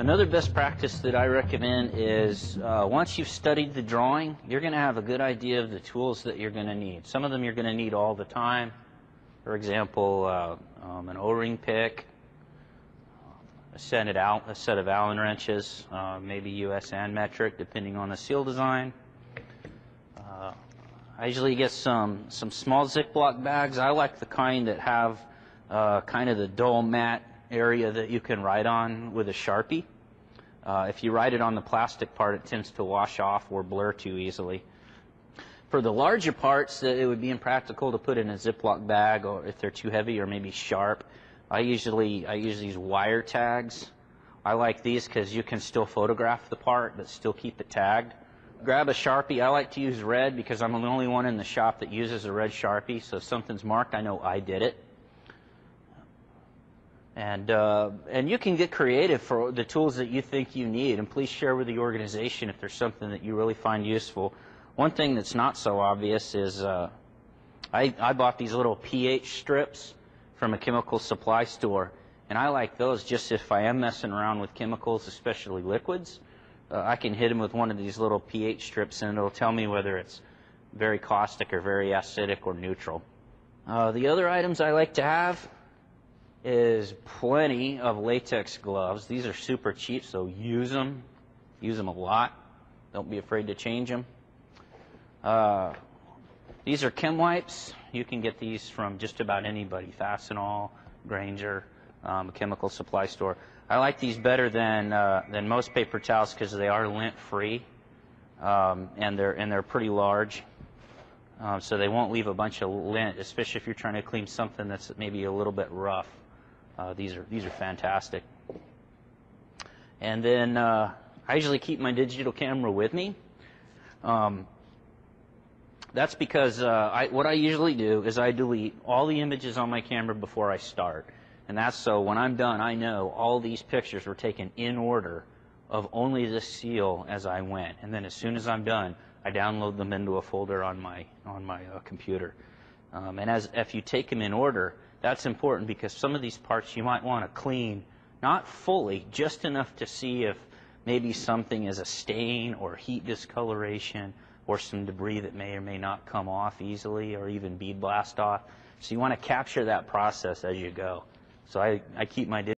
Another best practice that I recommend is once you've studied the drawing, you're going to have a good idea of the tools that you're going to need. Some of them you're going to need all the time. For example, an O-ring pick, a set of Allen wrenches, maybe US and metric, depending on the seal design. I usually get some small Ziploc bags. I like the kind that have kind of the dull matte area that you can write on with a Sharpie. If you write it on the plastic part, it tends to wash off or blur too easily. For the larger parts that it would be impractical to put in a Ziploc bag, or if they're too heavy or maybe sharp, I use these wire tags. I like these because you can still photograph the part but still keep it tagged. Grab a Sharpie. I like to use red because I'm the only one in the shop that uses a red Sharpie, so if something's marked, I know I did it. And you can get creative for the tools that you think you need, and please share with the organization if there's something that you really find useful. One thing that's not so obvious is I bought these little pH strips from a chemical supply store, and I like those just if I am messing around with chemicals, especially liquids. I can hit them with one of these little pH strips and it'll tell me whether it's very caustic or very acidic or neutral. The other items I like to have is plenty of latex gloves. These are super cheap, so use them a lot. Don't be afraid to change them. These are chem wipes. You can get these from just about anybody, Fastenal, Granger, a chemical supply store. I like these better than most paper towels because they are lint-free, and they're pretty large, so they won't leave a bunch of lint, especially if you're trying to clean something that's maybe a little bit rough. These are fantastic. And then I usually keep my digital camera with me. That's because what I usually do is I delete all the images on my camera before I start. And that's so when I'm done, I know all these pictures were taken in order of only this seal as I went. And then as soon as I'm done, I download them into a folder on my computer. And if you take them in order, that's important because some of these parts you might want to clean, not fully, just enough to see if maybe something is a stain or heat discoloration or some debris that may or may not come off easily or even bead blast off. So you want to capture that process as you go. So I keep my